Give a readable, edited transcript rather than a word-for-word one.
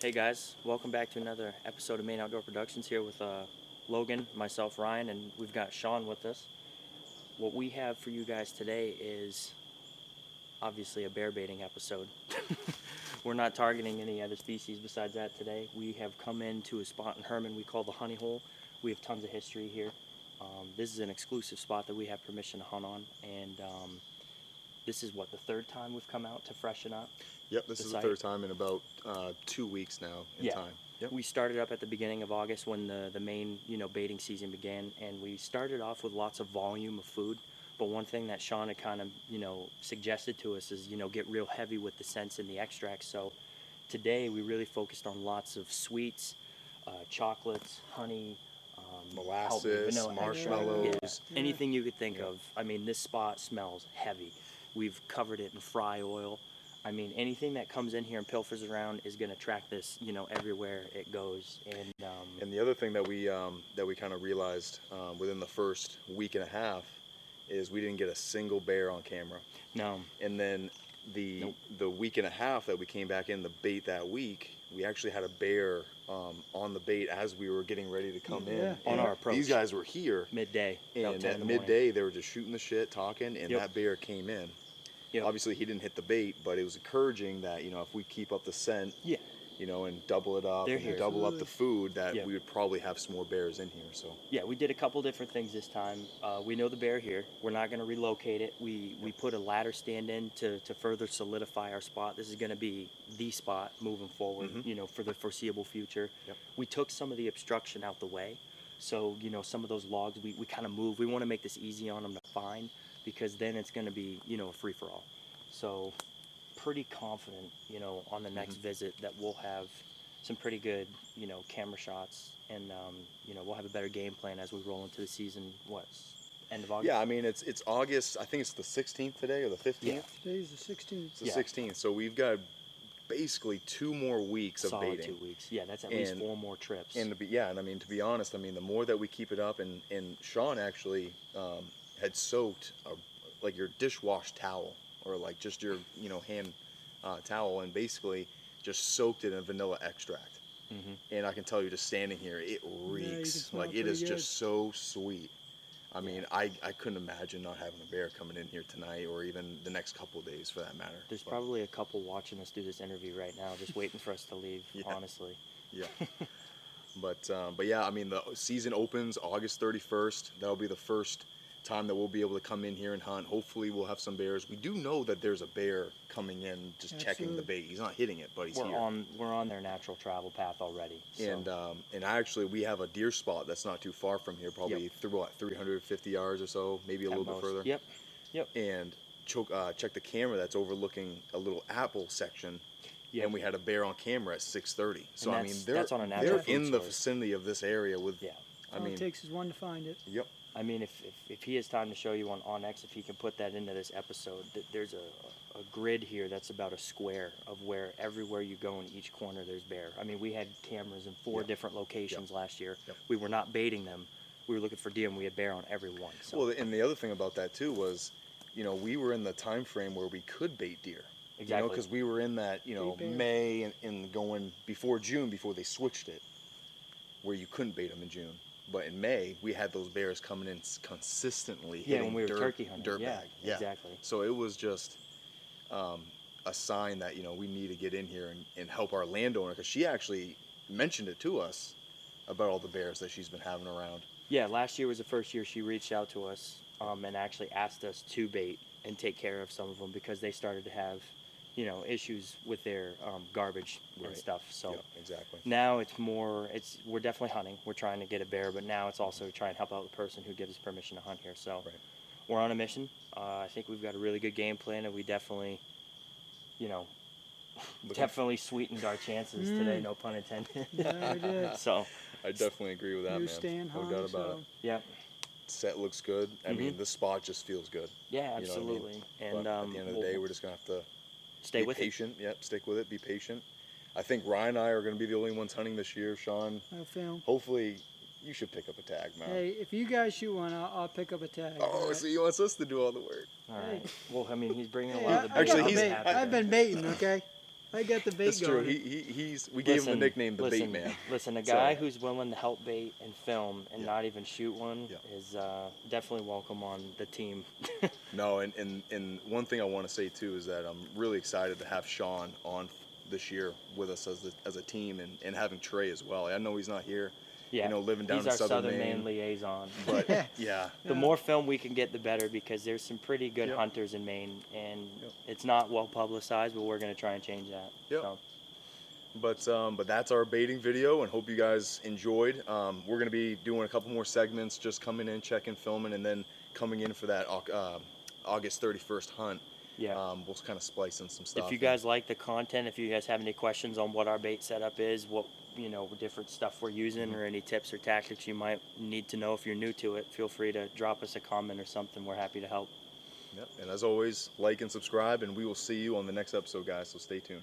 Hey guys, welcome back to another episode of Maine Outdoor Productions here with Logan, myself, Ryan, and we've got Sean with us. What we have for you guys today is obviously a bear baiting episode. We're not targeting any other species besides that today. We have come into a spot in Herman we call the Honey Hole. We have tons of history here. This is an exclusive spot that we have permission to hunt on, and this is what, the third time we've come out to freshen up? Yep, this is the third time in about 2 weeks now in time. Yep. We started up at the beginning of August when the main baiting season began, and we started off with lots of volume of food. But one thing that Sean had kind of suggested to us is get real heavy with the scents and the extracts. So today we really focused on lots of sweets, chocolates, honey, molasses, vanilla marshmallows, anything you could think of. I mean, this spot smells heavy. We've covered it in fry oil. I mean, anything that comes in here and pilfers around is going to track this, everywhere it goes. And the other thing that we kind of realized within the first week and a half is we didn't get a single bear on camera. No. And then the week and a half that we came back in the bait that week, we actually had a bear on the bait as we were getting ready to come in. On our approach. These guys were here midday. And at midday they were just shooting the shit, talking, and that bear came in. Yep. Obviously he didn't hit the bait, but it was encouraging that if we keep up the scent, and double it up, and double up the food, that we would probably have some more bears in here. So we did a couple different things this time. We know the bear here. We're not going to relocate it. We put a ladder stand in to further solidify our spot. This is going to be the spot moving forward, for the foreseeable future. Yep. We took some of the obstruction out the way, so some of those logs we kind of moved. We want to make this easy on them to find, because then it's going to be a free-for-all. So pretty confident on the next visit that we'll have some pretty good camera shots, and we'll have a better game plan as we roll into the season. End of August? Yeah, I mean it's August. I think it's the 16th today, or the 15th. Yeah. Today's the 16th. It's the 16th. So we've got basically 2 more weeks of solid baiting. 2 weeks. Yeah, that's at least 4 more trips. And I mean, to be honest, the more that we keep it up, and Sean actually had soaked like your dishwash towel, or like just your hand towel, and basically just soaked it in vanilla extract. And I can tell you, just standing here, it reeks. Like, it is just so sweet. I mean, I couldn't imagine not having a bear coming in here tonight, or even the next couple of days for that matter. There's probably a couple watching us do this interview right now, just waiting for us to leave, honestly. Yeah. But yeah, I mean, the season opens August 31st. That'll be the first time that we'll be able to come in here and hunt. Hopefully we'll have some bears. We do know that there's a bear coming in, just checking the bait. He's not hitting it, but he's here. We're on their natural travel path already. So. And actually we have a deer spot that's not too far from here, probably 350 yards or so, maybe a little bit further. Yep. And check the camera that's overlooking a little apple section. And we had a bear on camera at 6:30. So I mean, they're in the vicinity of this area with. Yeah. All it takes is one to find it. Yep. I mean, if he has time to show you on OnX, if he can put that into this episode, there's a grid here that's about a square of where everywhere you go in each corner there's bear. I mean, we had cameras in 4 different locations last year. We were not baiting them. We were looking for deer, and we had bear on every one. So. Well, and the other thing about that too was, we were in the time frame where we could bait deer. Exactly. Because we were in that, May and going before June, before they switched it, where you couldn't bait them in June. But in May, we had those bears coming in consistently. When we were turkey hunting. Dirtbag. Yeah, exactly. So it was just a sign that, we need to get in here and help our landowner, because she actually mentioned it to us about all the bears that she's been having around. Yeah, last year was the first year she reached out to us and actually asked us to bait and take care of some of them, because they started to have issues with their garbage and stuff. So exactly. Now it's more, we're definitely hunting. We're trying to get a bear, but now it's also trying to help out the person who gives us permission to hunt here. So we're on a mission. I think we've got a really good game plan, and we definitely, definitely sweetened our chances today, no pun intended. Yeah, we did. So I definitely agree with that, man. No doubt about it. Yeah. Set looks good. I mean, the spot just feels good. Yeah, absolutely. And at the end of the day, we're just gonna have to stay with patient. Yep, stick with it. Be patient. I think Ryan and I are going to be the only ones hunting this year. Sean, I'll film. Hopefully, you should pick up a tag, man. Hey, if you guys shoot one, I'll pick up a tag. Oh, so he wants us to do all the work. All right. Well, I mean, he's bringing a lot of the Actually, I've been baiting, okay? I got the bait That's going. true. We gave him the nickname the Bait Man. Listen, a So- guy who's willing to help bait and film and Yeah. not even shoot one Yeah. is definitely welcome on the team. No, and one thing I want to say too is that I'm really excited to have Sean on this year with us as a team, and having Trey as well. I know he's not here, Yeah, you know, living down he's in our southern Maine, liaison. but yeah, The more film we can get, the better, because there's some pretty good Yep. hunters in Maine, and Yep. it's not well publicized, but we're going to try and change that. Yep. So, but that's our baiting video, and hope you guys enjoyed. We're gonna be doing a couple more segments, just coming in, checking, filming, and then coming in for that August 31st hunt. yeah. We'll kind of splice in some stuff. If you guys like the content, if you guys have any questions on what our bait setup is, what, you know, different stuff we're using, or any tips or tactics you might need to know if you're new to it, feel free to drop us a comment or something. We're happy to help. Yep. And as always, like and subscribe, and we will see you on the next episode, guys. So stay tuned.